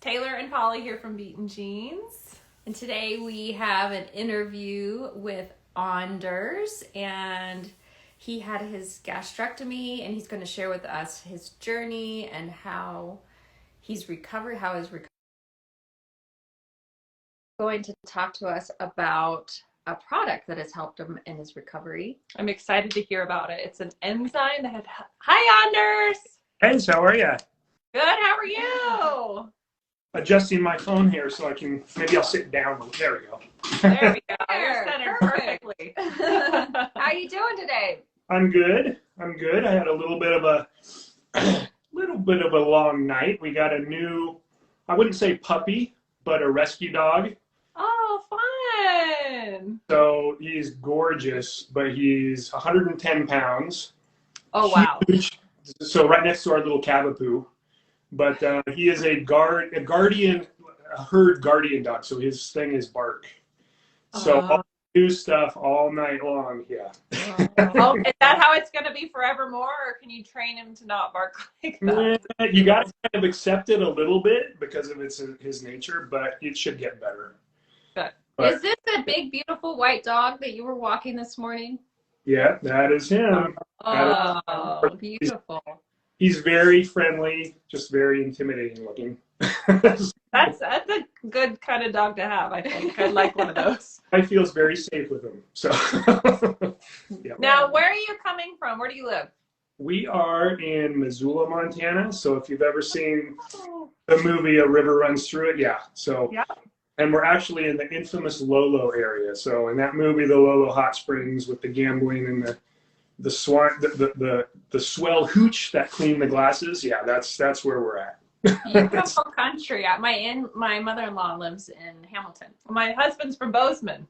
Taylor and Polly here from Beaten Jeans. And today we have an interview with Anders, and he had his gastrectomy, and he's going to share with us his journey and how he's recovered, going to talk to us about a product that has helped him in his recovery. I'm excited to hear about it. It's an enzyme that Hi, Anders! Hey, how are you? Good, how are you? Adjusting my phone here so I can, maybe I'll sit down. There we go. There we go. You're centered perfectly. How are you doing today? I'm good. I had a little bit of a long night. We got a new, I wouldn't say puppy, but a rescue dog. Oh, fun! So he's gorgeous, but he's 110 pounds. Oh, wow. Huge. So right next to our little Cavapoo. But he is a herd guardian dog. So his thing is bark. So all new stuff all night long. Yeah. Oh, is that how it's going to be forevermore, or can you train him to not bark like that? You got to kind of accept it a little bit because of his nature, but it should get better. Good. Is this a big, beautiful white dog that you were walking this morning? Yeah, that is him. Oh, beautiful. He's very friendly, just very intimidating looking. That's a good kind of dog to have, I think. I'd like one of those. I feels very safe with him. So, yeah. Now, where are you coming from? Where do you live? We are in Missoula, Montana. So if you've ever seen the movie A River Runs Through It, yeah. So, yeah. And we're actually in the infamous Lolo area. So in that movie, the Lolo Hot Springs with the gambling and the swell hooch that clean the glasses. Yeah, that's where we're at. Beautiful country. My mother-in-law lives in Hamilton. My husband's from Bozeman.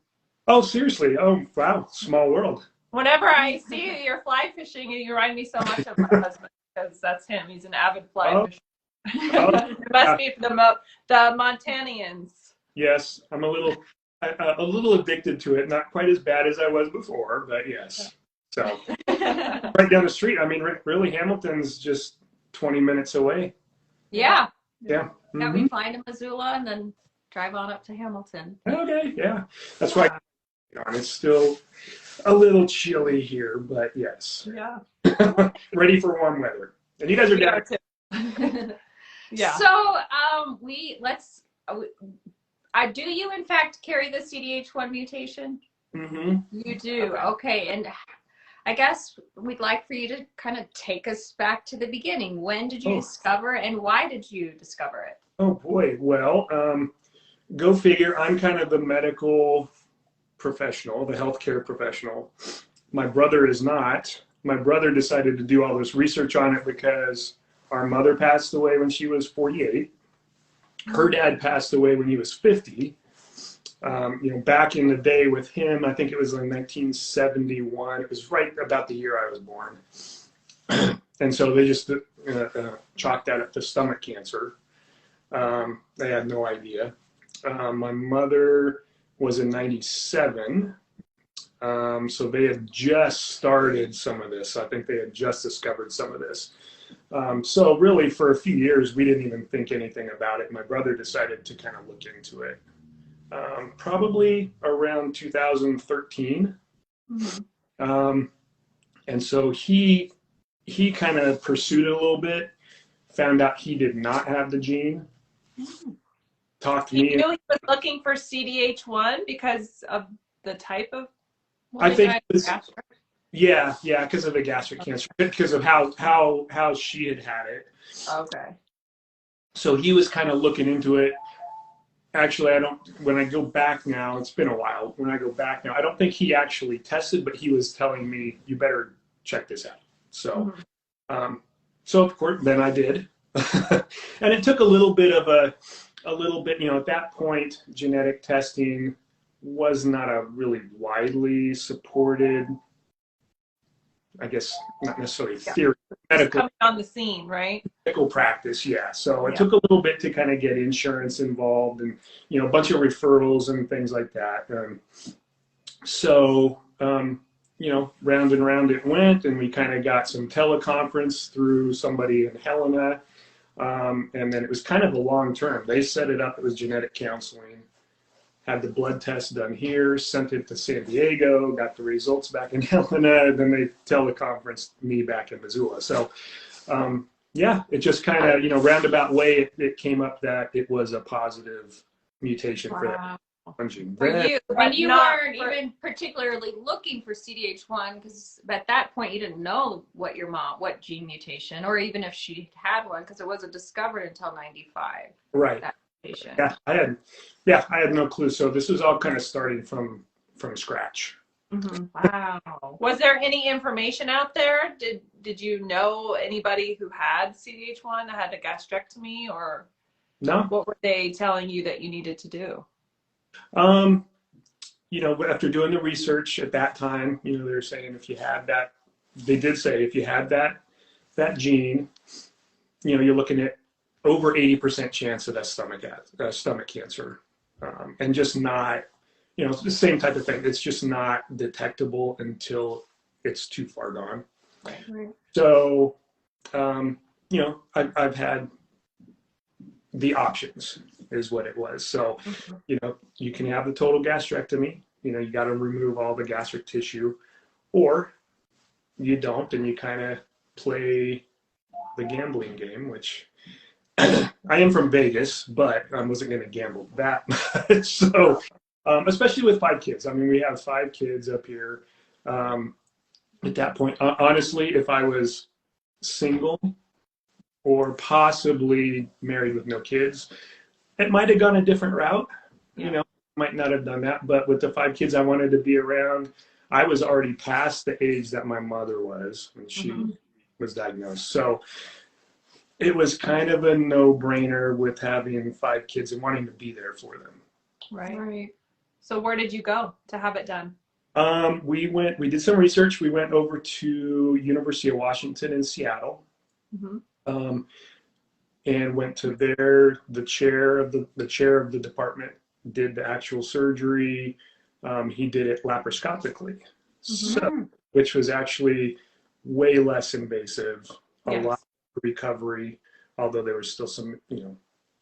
Oh, seriously? Oh, wow. Small world. Whenever I see you, you're fly fishing, you remind me so much of my husband because that's him. He's an avid fly fisher. It must be for the Montanians. Yes, I'm a little addicted to it. Not quite as bad as I was before, but yes. So right down the street. I mean, really, Hamilton's just 20 minutes away. Yeah. Yeah. Yeah, we fly to Missoula and then drive on up to Hamilton. Okay, yeah. That's why it's still a little chilly here, but yes. Yeah. Ready for warm weather. And you guys are down. Yeah. So, do you in fact carry the CDH1 mutation? Mm-hmm. You do. Okay. And I guess we'd like for you to kind of take us back to the beginning. When did you discover and why did you discover it? Oh boy. Well, go figure. I'm kind of the medical professional, the healthcare professional. My brother is not. My brother decided to do all this research on it because our mother passed away when she was 48. Her dad passed away when he was 50. Back in the day with him, I think it was in 1971. It was right about the year I was born. And so they just chalked that up to stomach cancer. They had no idea. My mother was in 97. So they had just started some of this. I think they had just discovered some of this. So really for a few years, we didn't even think anything about it. My brother decided to kind of look into it. Probably around 2013. Mm-hmm. And so he kind of pursued it a little bit, found out he did not have the gene. Mm-hmm. Talked to me. You knew he was looking for CDH1 because of the type of. I think yeah, because of the gastric cancer, because of how she had it. Okay. So he was kind of looking into it. Actually, when I go back now, it's been a while. When I go back now, I don't think he actually tested, but he was telling me, you better check this out. So, so of course, then I did. And it took a little bit, at that point, genetic testing was not a really widely supported, I guess, not necessarily theory, medical coming on the scene, right? Medical practice, yeah. So it took a little bit to kind of get insurance involved and, a bunch of referrals and things like that. Round and round it went, and we kind of got some teleconference through somebody in Helena. And then it was kind of a long term. They set it up. It was genetic counseling. Had the blood test done here, sent it to San Diego, got the results back in Helena, then they teleconferenced me back in Missoula. So, yeah, it just kind of, you know, roundabout way, it came up that it was a positive mutation for that gene. For you, when you not weren't even particularly looking for CDH1, because at that point you didn't know what gene mutation, or even if she had one, because it wasn't discovered until 95. Right. That mutation. Yeah, I had no clue. So this was all kind of starting from scratch. Mm-hmm. Wow. Was there any information out there? Did you know anybody who had CDH1 that had a gastrectomy, or No. what were they telling you that you needed to do? You know, after doing the research at that time, you know, they were saying if you had that, they did say if you had that gene, you know, you're looking at over 80% chance of that stomach cancer, and just not, you know, it's the same type of thing. It's just not detectable until it's too far gone. Right. So, you know, I've had the options is what it was. So, you know, you can have the total gastrectomy, you know, you got to remove all the gastric tissue, or you don't, and you kind of play the gambling game, which I am from Vegas, but I wasn't going to gamble that much. So, especially with 5 kids. I mean, we have 5 kids up here. At that point, honestly, if I was single or possibly married with no kids, it might have gone a different route. You know, might not have done that. But with the 5 kids I wanted to be around, I was already past the age that my mother was when she was diagnosed. So it was kind of a no-brainer with having 5 kids and wanting to be there for them. Right. So where did you go to have it done? We did some research. We went over to University of Washington in Seattle, and went to there. The chair of the department did the actual surgery. He did it laparoscopically, so, which was actually way less invasive, a lot of recovery, although there was still some, you know,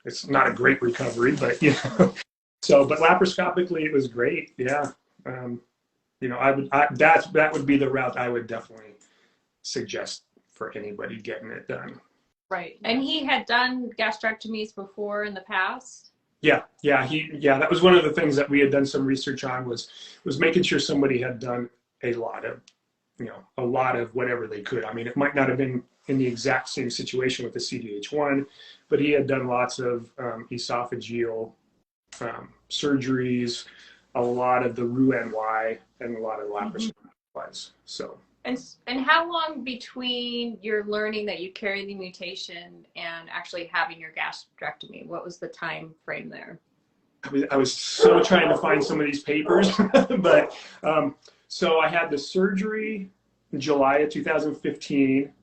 it's not a great recovery, but, you know, so, but laparoscopically it was great. Yeah. You know, that would be the route I would definitely suggest for anybody getting it done. Right. And he had done gastrectomies before in the past? Yeah, that was one of the things that we had done some research on was making sure somebody had done a lot of whatever they could. I mean, it might not have been in the exact same situation with the CDH1, but he had done lots of esophageal surgeries, a lot of the Roux-en-Y, and a lot of laparoscopies. So. And how long between your learning that you carry the mutation and actually having your gastrectomy? What was the time frame there? I was so trying to find some of these papers, but so I had the surgery in July of 2015,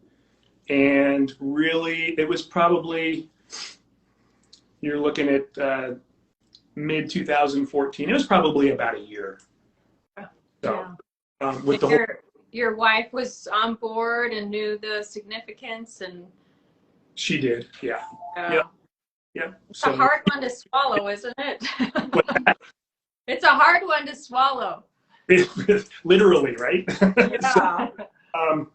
and really it was probably, you're looking at mid 2014. It was probably about a year. So with the your wife was on board and knew the significance, and she did, yeah. It's a hard one to swallow, isn't it? It's a hard one to swallow. Literally, right? Yeah. So,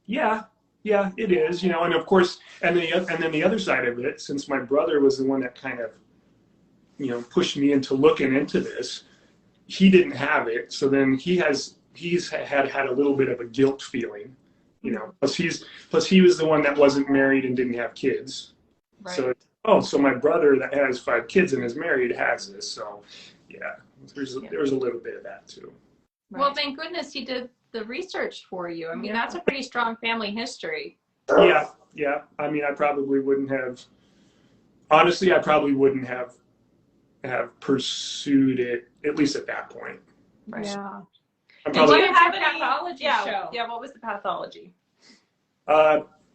yeah, it is. You know, and of course, and then the other side of it, since my brother was the one that kind of, you know, pushed me into looking into this, he didn't have it, so then he's had a little bit of a guilt feeling, you know, plus he was the one that wasn't married and didn't have kids. Right. So my brother that has 5 kids and is married has this. So yeah, there was a little bit of that too. Right. Well, thank goodness he did the research for you. I mean, that's a pretty strong family history. Yeah. I mean, I probably wouldn't have pursued it, at least at that point. Right. Yeah. Did you have a pathology show? Yeah, what was the pathology?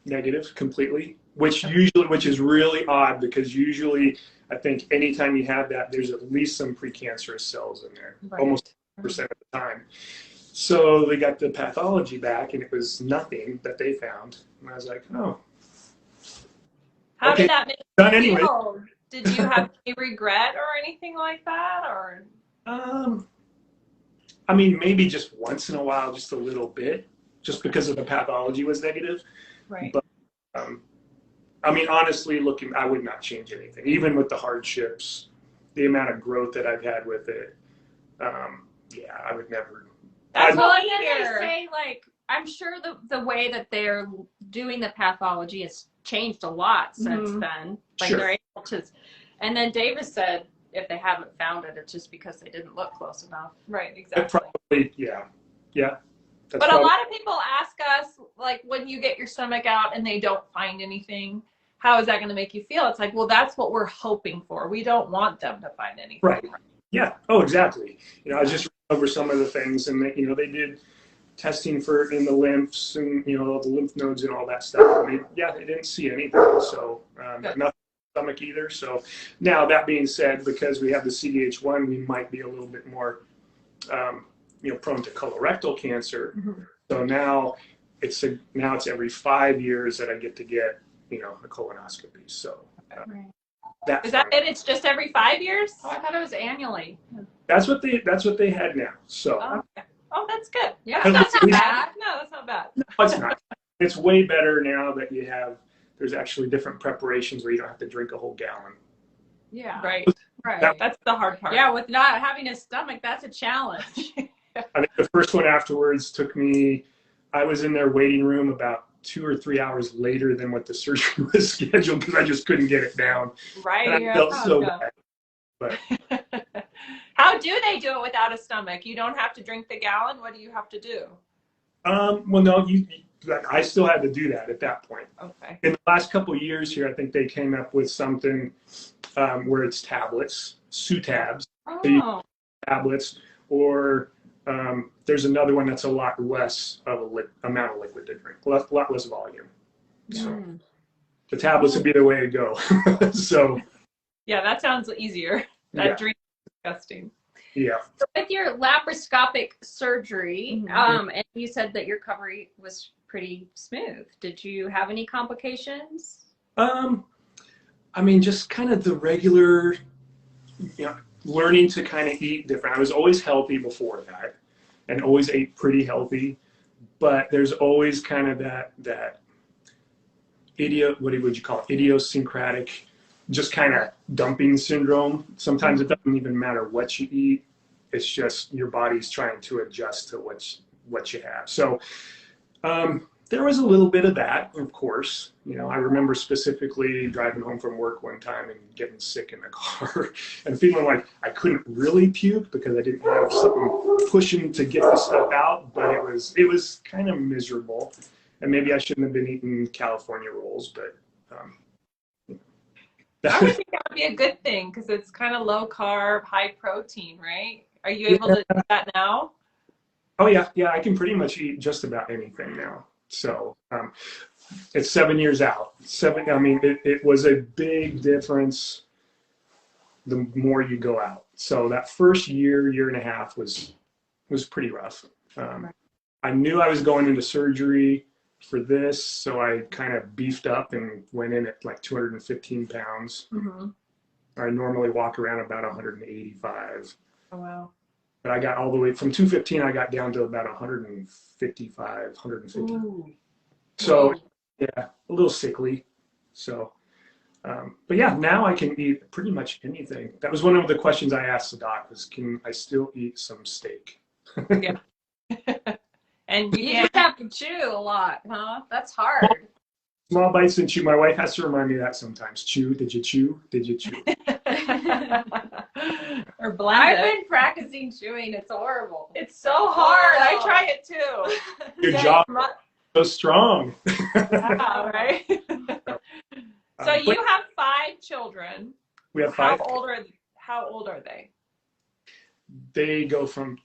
Negative completely, which is really odd, because usually I think anytime you have that, there's at least some precancerous cells in there, almost 100% of the time. So they got the pathology back and it was nothing that they found. And I was like, oh. How Okay, did that make done you anyway. feel? Did you have any regret or anything like that? Or I mean, maybe just once in a while, just a little bit, just because of the pathology was negative. right. But I mean, honestly, looking, I would not change anything, even with the hardships, the amount of growth that I've had with it. Yeah, I would never. That's Well, what and I then hear. they say, like, I'm sure the way that they're doing the pathology has changed a lot since then. Like, Sure. they're able to. And then Davis said if they haven't found it, it's just because they didn't look close enough. Right, exactly. Probably, yeah. That's But probably, a lot of people ask us, like, when you get your stomach out and they don't find anything, how is that going to make you feel? It's like, well, that's what we're hoping for. We don't want them to find anything. right. Yeah. Oh, exactly. I was just reading over some of the things, and they, they did testing for in the lymphs and the lymph nodes and all that stuff. And they didn't see anything. So nothing in the stomach either. So now that being said, because we have the CDH1, we might be a little bit more prone to colorectal cancer. So now it's every 5 years that I get to get a colonoscopy. So Is that it? It's just every 5 years? Oh, I thought it was annually. that's what they had now. So Okay. Oh, that's good. Yeah, Because that's not bad. No, that's not bad. it's not. It's way better now that there's actually different preparations where you don't have to drink a whole gallon. Yeah. Right. Right. That's the hard part. Yeah, with not having a stomach, that's a challenge. I think the first one afterwards took me. I was in their waiting room about 2 or 3 hours later than what the surgery was scheduled because I just couldn't get it down. Right. And I felt so bad. But How do they do it without a stomach? You don't have to drink the gallon. What do you have to do? well, no, I still had to do that at that point. Okay. In the last couple of years here, I think they came up with something where it's tablets, Sutabs, Oh. tablets, or there's another one that's a lot less of amount of liquid to drink, a lot less volume. So the tablets would be the way to go. So Yeah, that sounds easier. That drink is disgusting. yeah. So with your laparoscopic surgery, and you said that your recovery was pretty smooth. Did you have any complications? I mean, just kind of the regular, learning to kind of eat different. I was always healthy before that and always ate pretty healthy, but there's always kind of that what would you call it? Idiosyncratic, just kind of dumping syndrome. Sometimes it doesn't even matter what you eat. It's just your body's trying to adjust to what you have. So there was a little bit of that, of course. I remember specifically driving home from work one time and getting sick in the car and feeling like I couldn't really puke because I didn't have something pushing to get the stuff out, but it was kind of miserable. And maybe I shouldn't have been eating California rolls, but I would think that would be a good thing because it's kind of low carb, high protein, right? Are you able to do that now? Oh yeah, I can pretty much eat just about anything now. So it's 7 years out. I mean, it was a big difference the more you go out. So that first year and a half was pretty rough. I knew I was going into surgery for this, so I kind of beefed up and went in at like 215 pounds. I normally walk around about 185. Oh, wow. But I got all the way from 215, I got down to about 155, 150. Ooh. So, yeah, a little sickly. So, but yeah, now I can eat pretty much anything. That was one of the questions I asked the doc was, can I still eat some steak? Yeah. And You just have to chew a lot, huh? That's hard. Small bites and chew. My wife has to remind me that sometimes. Chew. Did you chew? Did you chew? Or blend I've it. been practicing chewing. It's horrible. It's so hard. I try it too. Your jaw is so strong. Wow, right? So you have 5 children. We have 5. How old are they? They go from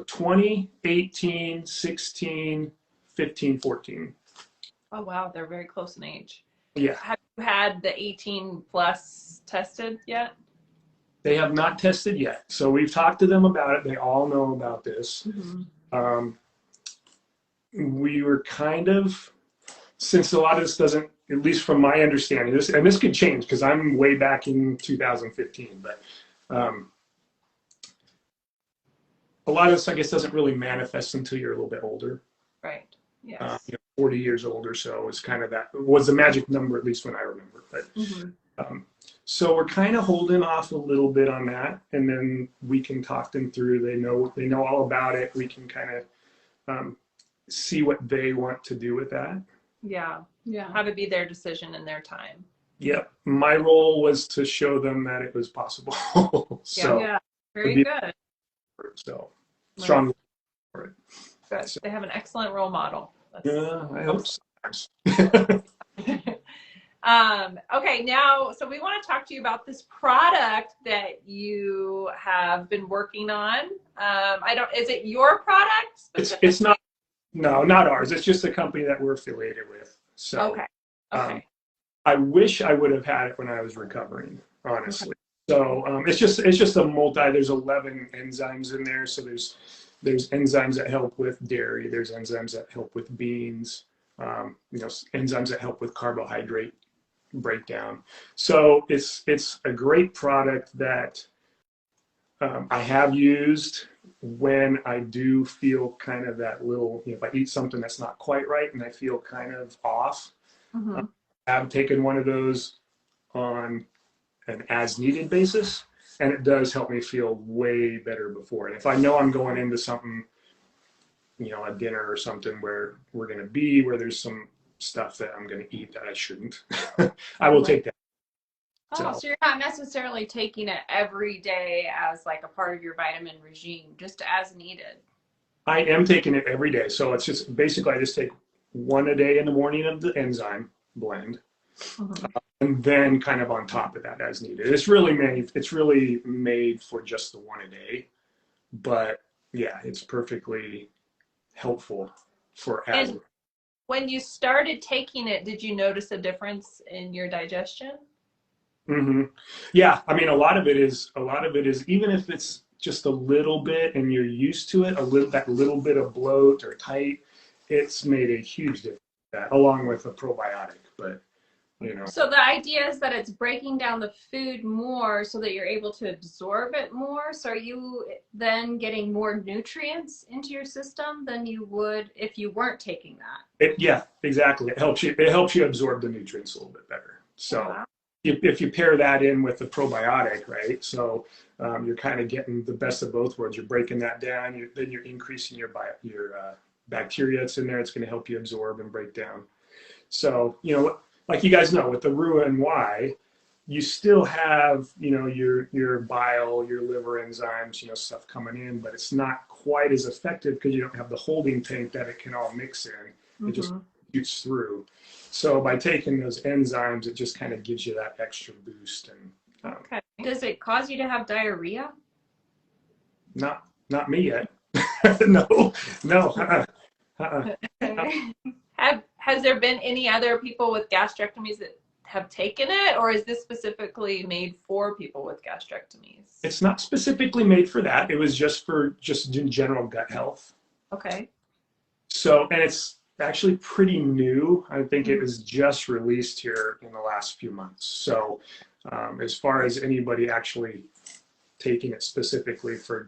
20, 18, 16, 15, 14. Oh wow, they're very close in age. Yeah. Have you had the 18 plus tested yet? They have not tested yet. So we've talked to them about it. They all know about this. We were kind of, since a lot of this at least from my understanding, this could change because I'm way back in 2015, but a lot of this, I guess, doesn't really manifest until you're a little bit older. Right. Yes. 40 years old or so is kind of that was the magic number, at least when I remember. But so we're kind of holding off a little bit on that, and then we can talk them through. They know all about it. We can kind of see what they want to do with that. Yeah. How to be their decision in their time. Yep. My role was to show them that it was possible. So very good. So strong for it. Good. They have an excellent role model. I hope so. Okay, now, so we want to talk to you about this product that you have been working on. Is it your product? It's not, no, not ours. It's just a company that we're affiliated with. So, okay. I wish I would have had it when I was recovering, honestly. So it's just there's 11 enzymes in there. So there's enzymes that help with dairy. There's enzymes that help with beans. Enzymes that help with carbohydrate breakdown. So it's a great product that I have used when I do feel kind of that little, if I eat something that's not quite right and I feel kind of off. I've taken one of those on an as needed basis, and it does help me feel way better before. And if I know I'm going into something, a dinner or something where we're going to be, where there's some stuff that I'm going to eat that I shouldn't, I will take that. So you're not necessarily taking it every day as like a part of your vitamin regime, just as needed. I am taking it every day. So it's just basically I just take one a day in the morning of the enzyme blend. And then kind of on top of that as needed. It's really made for just the one a day, but yeah, it's perfectly helpful for asthma. And when you started taking it, did you notice a difference in your digestion? Yeah, I mean, a lot of it is even if it's just a little bit and you're used to it, that little bit of bloat or tight, it's made a huge difference. That along with a probiotic, but. So the idea is that it's breaking down the food more so that you're able to absorb it more. So are you then getting more nutrients into your system than you would if you weren't taking that? Yeah, exactly. It helps you absorb the nutrients a little bit better. So if you pair that in with the probiotic, right? So you're kind of getting the best of both worlds. You're breaking that down. Then you're increasing your bacteria that's in there. It's going to help you absorb and break down. So, like you guys know, with the Roux-en-Y, you still have, your bile, your liver enzymes, stuff coming in, but it's not quite as effective because you don't have the holding tank that it can all mix in. It just shoots through. So by taking those enzymes, it just kind of gives you that extra boost. And okay. Does it cause you to have diarrhea? Not me yet. No. Has there been any other people with gastrectomies that have taken it, or is this specifically made for people with gastrectomies? It's not specifically made for that. It was just in general gut health. Okay. So, and it's actually pretty new. I think it was just released here in the last few months. So as far as anybody actually taking it specifically for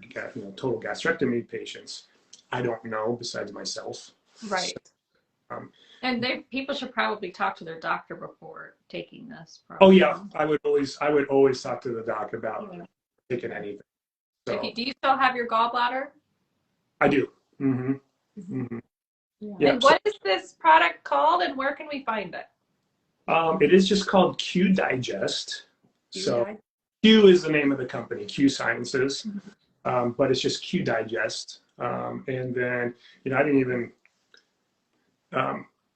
total gastrectomy patients, I don't know besides myself. Right. So, and people should probably talk to their doctor before taking this. Probably. Oh yeah, I would always talk to the doc about taking anything. So, do you still have your gallbladder? I do. Yeah. And what is this product called, and where can we find it? It is just called Q Digest. So Q is the name of the company, Q Sciences, but it's just Q Digest. And then I didn't even.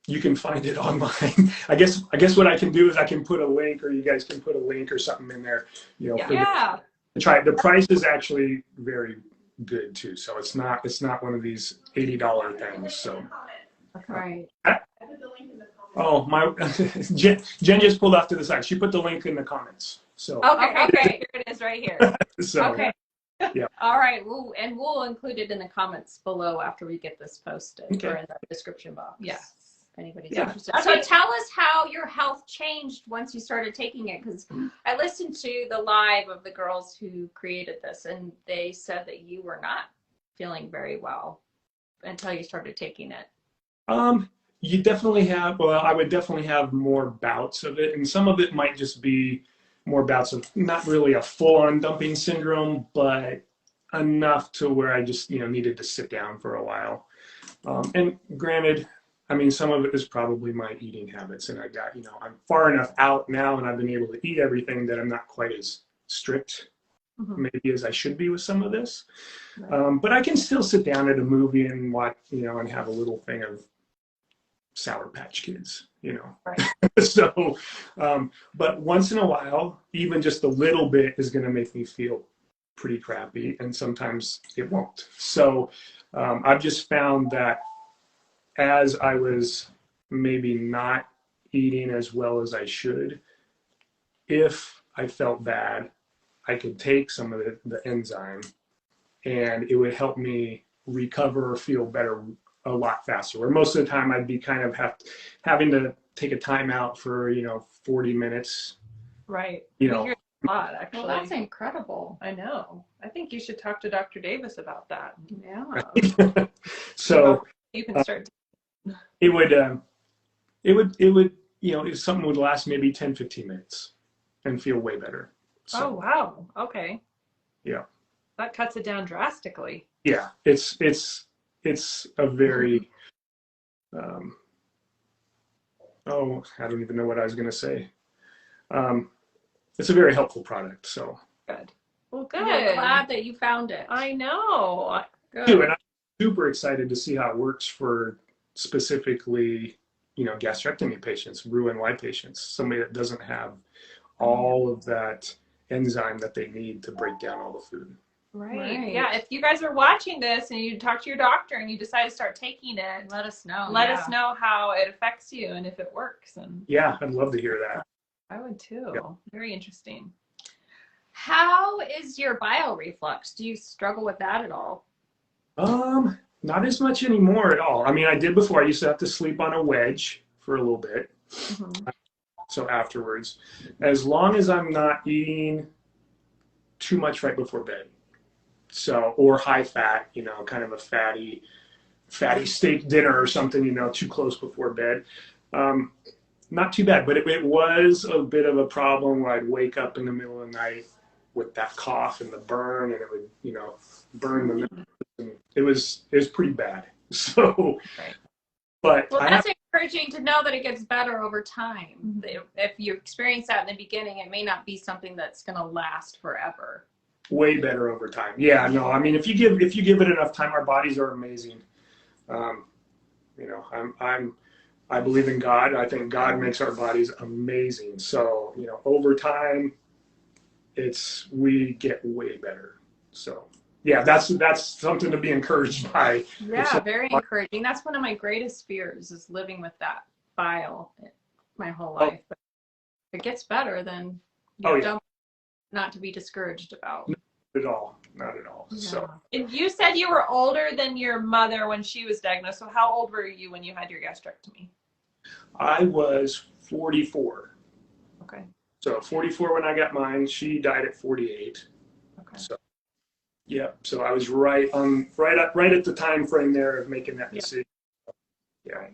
You can find it online. I guess what I can do is I can put a link, or you guys can put a link or something in there. Try it. The price is actually very good too. So it's not one of these $80 things. So. Right. Oh my! Jen just pulled off to the side. She put the link in the comments. So. Okay. Here it is, right here. So. Okay. Yeah. All right. We'll include it in the comments below after we get this posted or in the description box. Yeah. anybody's Yeah. interested. So tell us how your health changed once you started taking it, because I listened to the live of the girls who created this, and they said that you were not feeling very well until you started taking it. You definitely have, well, I would definitely have more bouts of it, and some of it might just be more bouts of not really a full-on dumping syndrome, but enough to where I just, needed to sit down for a while. And granted, I mean, some of it is probably my eating habits, and I got, I'm far enough out now, and I've been able to eat everything that I'm not quite as strict maybe as I should be with some of this. Right. But I can still sit down at a movie and watch, and have a little thing of Sour Patch Kids, Right. So, but once in a while, even just a little bit is going to make me feel pretty crappy, and sometimes it won't. So I've just found that as I was maybe not eating as well as I should, if I felt bad, I could take some of the enzyme, and it would help me recover or feel better a lot faster. Where most of the time I'd be kind of having to take a time out for 40 minutes. Right. We hear a lot, actually. Well, that's incredible. I know. I think you should talk to Dr. Davis about that. Yeah. So You can start. it would, if something would last maybe 10, 15 minutes and feel way better. So, Oh, wow. Okay. Yeah. That cuts it down drastically. Yeah, it's a very, I don't even know what I was going to say. It's a very helpful product. So Good. Well, good. I'm glad that you found it. I know. Good. and I'm super excited to see how it works for specifically, gastrectomy patients, Roux-en-Y patients, somebody that doesn't have all of that enzyme that they need to break down all the food. Right. Yeah. If you guys are watching this and you talk to your doctor and you decide to start taking it, Let us know. let us know how it affects you and if it works. And Yeah, I'd love to hear that. I would too. Yeah. Very interesting. How is your bile reflux? Do you struggle with that at all? Not as much anymore at all. I mean, I did before. I used to have to sleep on a wedge for a little bit. So afterwards, as long as I'm not eating too much right before bed, or high fat, kind of a fatty steak dinner or something, too close before bed, not too bad. But it was a bit of a problem where I'd wake up in the middle of the night with that cough and the burn, and it would, burn the middle. It was pretty bad. So, Right. But Well, that's encouraging to know that it gets better over time. If you experience that in the beginning, it may not be something that's going to last forever. way better over time. Yeah, no, I mean, if you give it enough time, our bodies are amazing. I believe in God. I think God makes our bodies amazing. So, over time, we get way better. So, yeah, that's something to be encouraged by. Yeah, very encouraging. That's one of my greatest fears, is living with that bile my whole life. But if it gets better, then don't, not to be discouraged about. Not at all. Yeah. So, And you said you were older than your mother when she was diagnosed. So how old were you when you had your gastrectomy? I was 44. Okay. So 44 when I got mine. She died at 48. Okay. So, yeah. So I was right at the time frame there of making that decision. Yeah.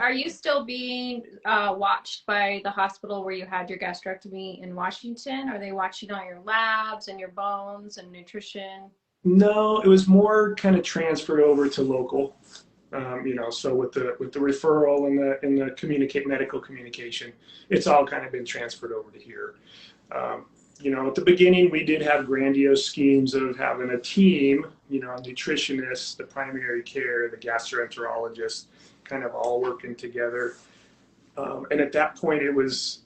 Are you still being watched by the hospital where you had your gastrectomy in Washington? Are they watching all your labs and your bones and nutrition? No, it was more kind of transferred over to local. So with the referral and the medical communication, it's all kind of been transferred over to here. At the beginning, we did have grandiose schemes of having a team, a nutritionist, the primary care, the gastroenterologist, kind of all working together. And at that point, it was,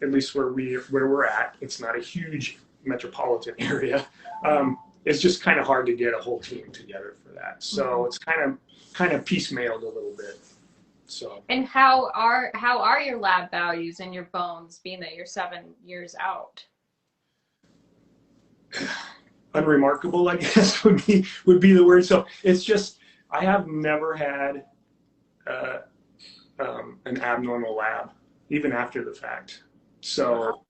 at least where we're at, it's not a huge metropolitan area. It's just kind of hard to get a whole team together for that. So it's kind of piecemealed a little bit. So. And how are your lab values and your bones, being that you're 7 years out? Unremarkable, I guess, would be the word. So it's just, I have never had an abnormal lab, even after the fact. So,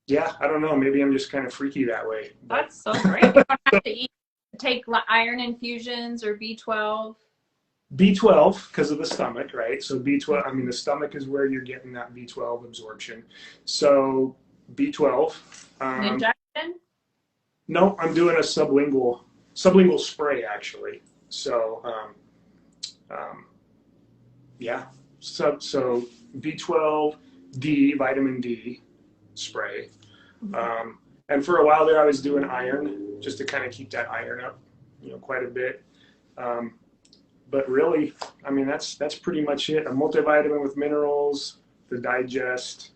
yeah, I don't know. Maybe I'm just kind of freaky that way. That's so great. You don't have to take iron infusions or B12. B12 because of the stomach, right? So B12, I mean, the stomach is where you're getting that B12 absorption. So B12. An injection? No, I'm doing a sublingual spray actually. So, yeah. So B12, D, vitamin D spray. And for a while there, I was doing iron just to kind of keep that iron up, quite a bit. But really, I mean, that's pretty much it. A multivitamin with minerals, the digest,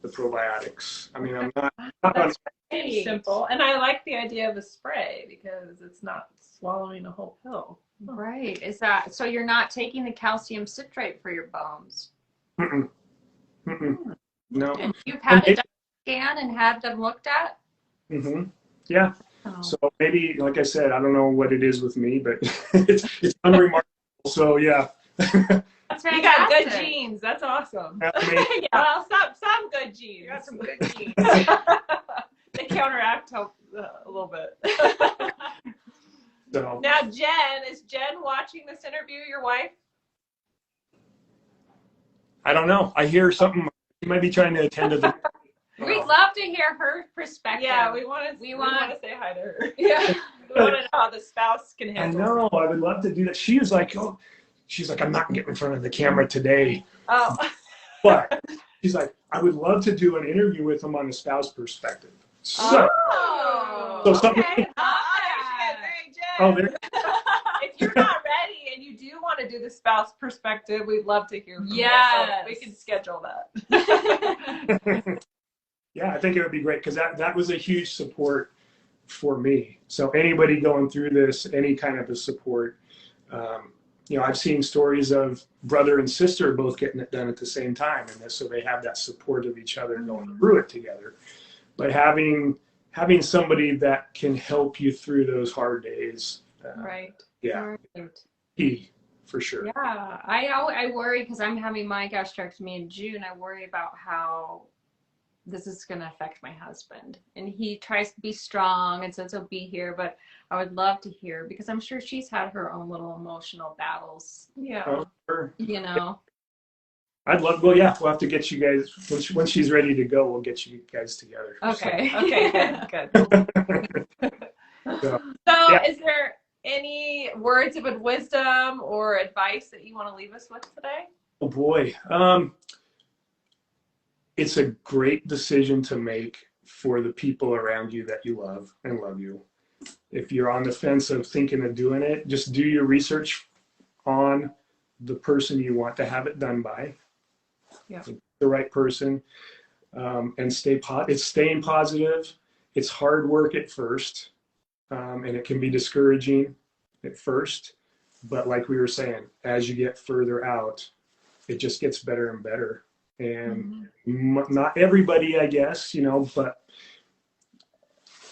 the probiotics. I mean, I'm not That's pretty simple. And I like the idea of a spray because it's not swallowing a whole pill. Right. Is that so? You're not taking the calcium citrate for your bones? Mm-mm. No. And you've had a scan and had them looked at? Yeah. Oh. So maybe, like I said, I don't know what it is with me, but it's unremarkable. So yeah. That's You got good genes. That's awesome. I mean, Well, some good genes. You got some good genes. They counteract a little bit. so. Now, is Jen watching this interview, your wife? I don't know. I hear something. You might be trying to attend to the. We'd love to hear her perspective. Yeah, we want to say hi to her. Yeah. We want to know how the spouse can I handle it. know. I would love to do that. She's like, I'm not getting in front of the camera today. Oh. But she's like, I would love to do an interview with him on the spouse perspective. So, So something. okay. There. If you're not ready and you do want to do the spouse perspective, we'd love to hear from you. Yes. So we can schedule that. Yeah, I think it would be great because that was a huge support for me. So anybody going through this, any kind of a support, I've seen stories of brother and sister both getting it done at the same time, and so they have that support of each other going through it together. But having somebody that can help you through those hard days, Right. yeah, Right. key for sure. Yeah, I worry because I'm having my gastrectomy in June. I worry about how this is going to affect my husband, and he tries to be strong and says he'll be here, but I would love to hear because I'm sure she's had her own little emotional battles. Yeah. Oh, sure. I'd love. Well, yeah, we'll have to get you guys when she's ready to go. We'll get you guys together. Okay. Okay. Good. So, So, is there any words of wisdom or advice that you want to leave us with today? oh boy, it's a great decision to make for the people around you that you love and love you. If you're on the fence of thinking of doing it, just do your research on the person you want to have it done by. Yeah. The right person, and it's staying positive. It's hard work at first, and it can be discouraging at first, but like we were saying, as you get further out, it just gets better and better. And not everybody, I guess, but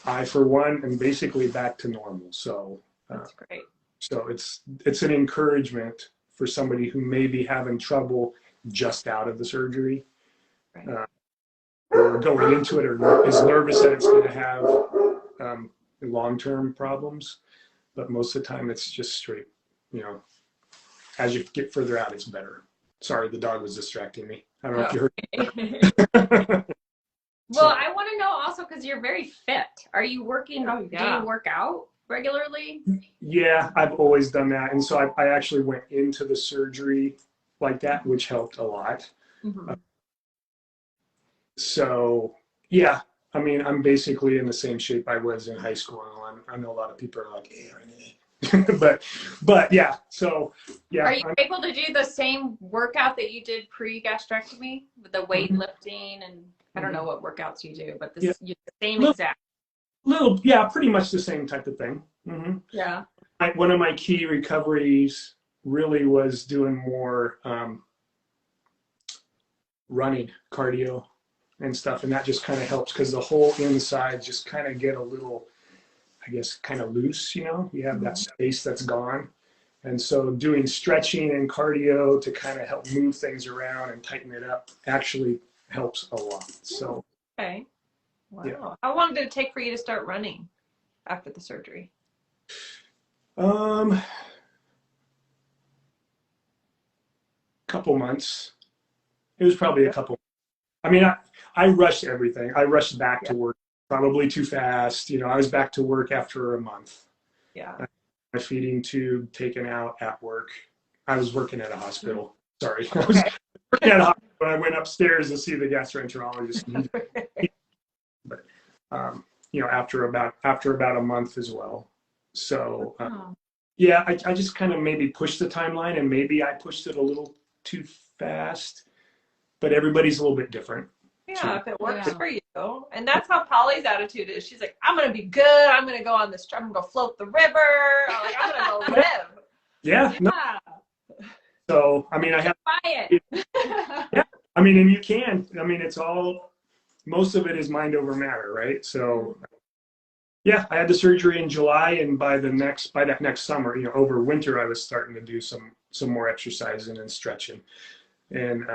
I, for one, am basically back to normal. So That's great. So it's an encouragement for somebody who may be having trouble just out of the surgery, Right. or going into it, or is nervous that it's going to have long-term problems. But most of the time, it's just straight. As you get further out, it's better. Sorry, the dog was distracting me. I don't know if you heard. Well, I want to know also because you're very fit. Are you working? Oh, yeah. Do you work out regularly? Yeah, I've always done that, and so I actually went into the surgery like that, which helped a lot. Mhm. So yeah, I mean, I'm basically in the same shape I was in high school. I know a lot of people are like, hey, but yeah. So yeah. Are you able to do the same workout that you did pre-gastrectomy with the weightlifting and I don't know what workouts you do, but the same exact. Pretty much the same type of thing. Mm-hmm. Yeah. One of my key recoveries really was doing more running, cardio, and stuff, and that just kind of helps because the whole inside just kind of get a little, I guess, kind of loose. You have that space that's gone, And so doing stretching and cardio to kind of help move things around and tighten it up actually helps a lot. So, Okay. Wow. Yeah. How long did it take for you to start running after the surgery? Couple months. It was probably a couple. I mean, I rushed everything. I rushed back to work probably too fast. You know, I was back to work after a month. Yeah. My feeding tube taken out at work. I was working at a hospital. Sorry. I was working at a hospital. I went upstairs to see the gastroenterologist. But, you know, after about a month as well. So, yeah, I just kind of maybe pushed the timeline, and maybe I pushed it a little too fast, but everybody's a little bit different. Yeah, if it works for you. And that's how Polly's attitude is. She's like, I'm going to be good. I'm going to go on this, I'm going to go float the river. Like, I'm going to go live. Yeah. No. So, I mean, I have. Buy it. Yeah. I mean, and you can. I mean, it's all, most of it is mind over matter, right? So, yeah, I had the surgery in July, and by that next summer, you know, over winter, I was starting to do some more exercising and stretching. And,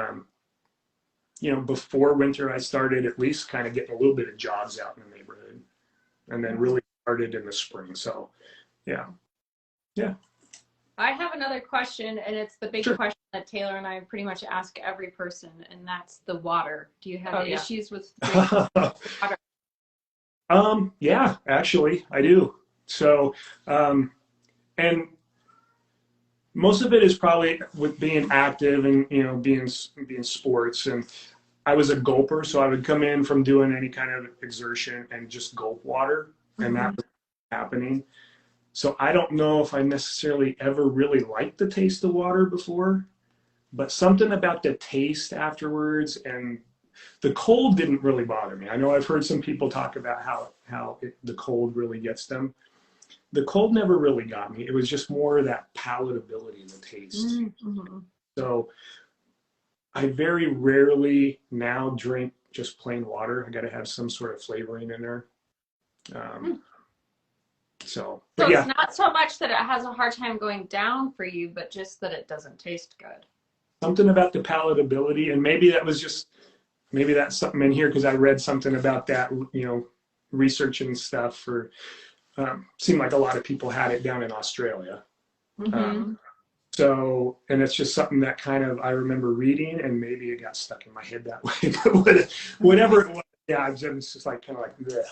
you know, before winter, I started at least kind of getting a little bit of jogs out in the neighborhood, and then really started in the spring. So, yeah. I have another question, and it's the big question that Taylor and I pretty much ask every person, and that's the water. Do you have issues with water? Yeah, actually, I do. So, and most of it is probably with being active and, you know, being sports. And I was a gulper, so I would come in from doing any kind of exertion and just gulp water, and that was happening. So I don't know if I necessarily ever really liked the taste of water before, but something about the taste afterwards, and the cold didn't really bother me. I know I've heard some people talk about how the cold really gets them. The cold never really got me. It was just more that palatability and the taste. So I very rarely now drink just plain water. I got to have some sort of flavoring in there. So it's not so much that it has a hard time going down for you, but just that it doesn't taste good. Something about the palatability, and maybe that's something in here because I read something about that, you know, research and stuff for, seemed like a lot of people had it down in Australia. So, and it's just something that kind of, I remember reading, and maybe it got stuck in my head that way, but whatever it was, yeah, I was just like, kind of like, bleh.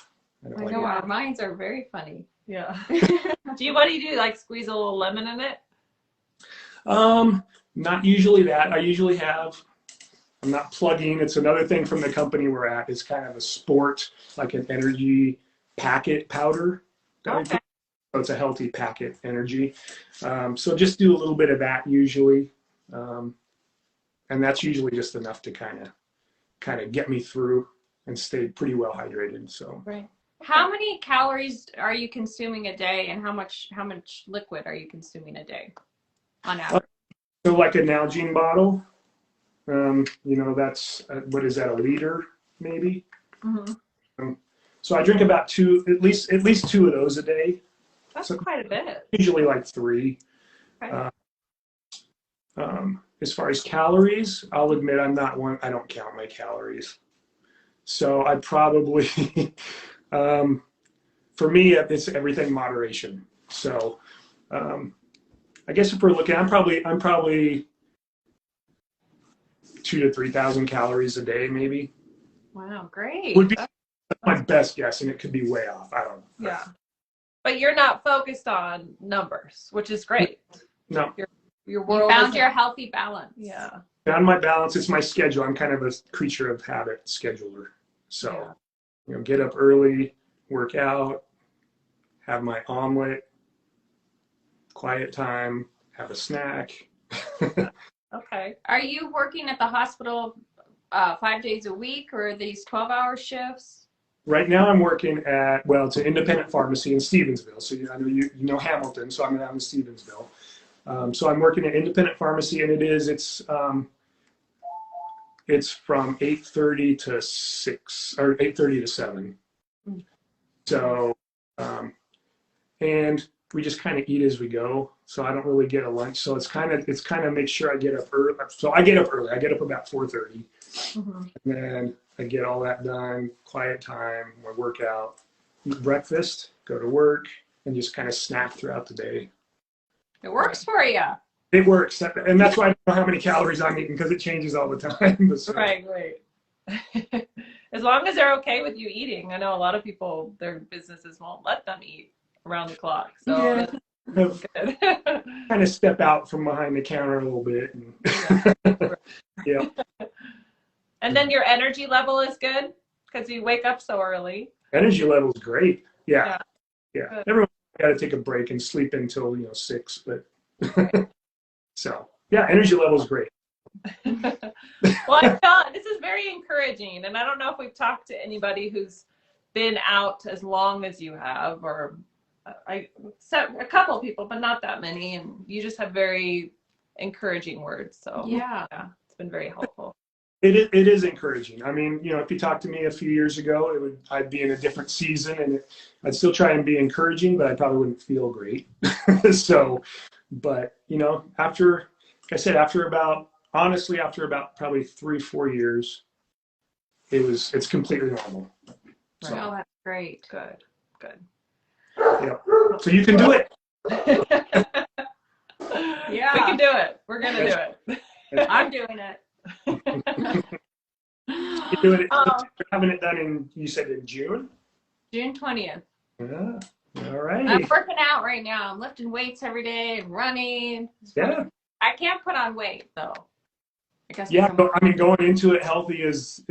I know our minds are very funny. Yeah. What do you do? Like squeeze a little lemon in it? Not usually that. I usually have, I'm not plugging. It's another thing from the company we're at. It's kind of a sport, like an energy packet powder. Okay. So it's a healthy packet energy. So just do a little bit of that usually. And that's usually just enough to kind of get me through and stay pretty well hydrated. So. Right. How many calories are you consuming a day, and how much liquid are you consuming a day on average? So like a Nalgene bottle, you know, that's, what is that, a liter maybe? So I drink about at least two of those a day. That's quite a bit. Usually like 3. Okay. As far as calories, I'll admit I don't count my calories. So I probably, for me, it's everything moderation. So I guess if we're looking, I'm probably 2,000 to 3,000 calories a day, maybe. Wow, great. Would be my best guess, and it could be way off. I don't know. Yeah. But you're not focused on numbers, which is great. No. Your world You found your healthy balance. Yeah. Found my balance. It's my schedule. I'm kind of a creature of habit scheduler. So, you know, get up early, work out, have my omelet, quiet time, have a snack. Okay. Are you working at the hospital 5 days a week, or are these 12-hour shifts? Right now I'm working at, well, it's an independent pharmacy in Stevensville. So I know you know Hamilton, so I'm down in Stevensville. So I'm working at independent pharmacy, and it's from 8:30 to 6 or 8:30 to 7. So, and we just kind of eat as we go. So I don't really get a lunch. So it's kind of make sure I get up early. So I get up early. I get up about 4:30, and then I get all that done. Quiet time, my workout, eat breakfast, go to work, and just kind of snack throughout the day. It works for you. It works, and that's why I don't know how many calories I'm eating because it changes all the time. So, Right. As long as they're okay with you eating. I know a lot of people, their businesses won't let them eat around the clock. So yeah, that's good. kind of step out from behind the counter a little bit. And yeah. And then your energy level is good because you wake up so early. Energy level is great. Yeah. Good. Everyone got to take a break and sleep until 6, but so yeah, energy level is great. Well, I felt this is very encouraging, and I don't know if we've talked to anybody who's been out as long as you have, or a couple people, but not that many, and you just have very encouraging words. So Yeah. it's been very helpful. It is encouraging. I mean, if you talked to me a few years ago, I'd be in a different season, and I'd still try and be encouraging, but I probably wouldn't feel great. So, but after, like I said, after about probably 3-4 years, it's completely normal. So, Oh, that's great. Good. yeah. So you can do it. Yeah. We can do it. We're gonna do it. I'm doing it. You do it. You're having it done you said in June? June 20th. Yeah. All right. I'm working out right now. I'm lifting weights every day and running. Yeah. I can't put on weight though. I guess. Yeah. But, I mean, going into it healthy is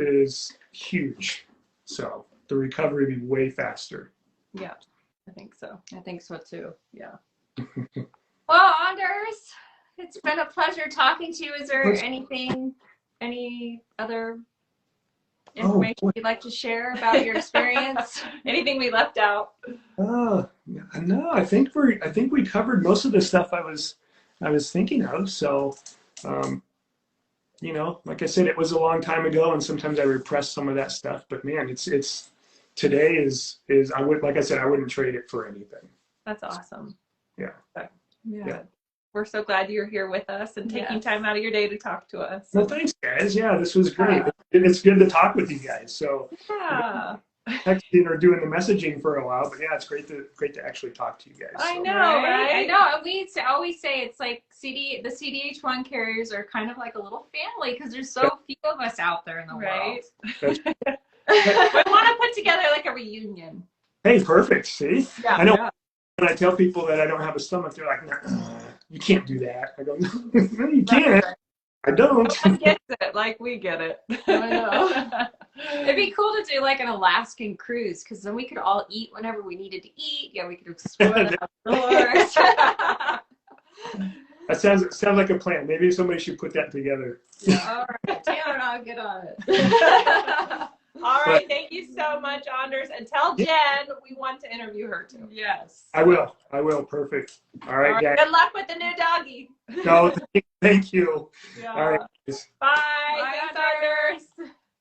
huge. So the recovery will be way faster. Yeah, I think so. I think so too. Yeah. Well, Anders, it's been a pleasure talking to you. Is there any other information you'd like to share about your experience? Anything we left out? No, I think we covered most of the stuff I was thinking of. So, like I said, it was a long time ago, and sometimes I repress some of that stuff. But man, it's today is I wouldn't trade it for anything. That's awesome. Yeah. Yeah. We're so glad you're here with us and taking time out of your day to talk to us. Well, thanks, guys. Yeah, this was great. It's good to talk with you guys. So, Yeah. texting or doing the messaging for a while, but yeah, it's great to actually talk to you guys. I So. know, right? I know. And we always say it's like the CDH1 carriers are kind of like a little family because there's so few of us out there in the world. That's- We want to put together like a reunion. Hey, perfect. See, Yeah. I know. When I tell people that I don't have a stomach, they're like, "Nah, you can't do that." I go, "No, you can't. I don't." No one gets it like we get it. I know. It'd be cool to do like an Alaskan cruise because then we could all eat whenever we needed to eat. Yeah, we could explore the outdoors. That sounds like a plan. Maybe somebody should put that together. All right, Taylor and I'll get on it. All right, thank you so much, Anders. And tell Jen we want to interview her too. Yes. I will. Perfect. All right, guys. Good luck with the new doggy. No, thank you. Yeah. All right. Bye. Bye, Thanks, Anders. Anders.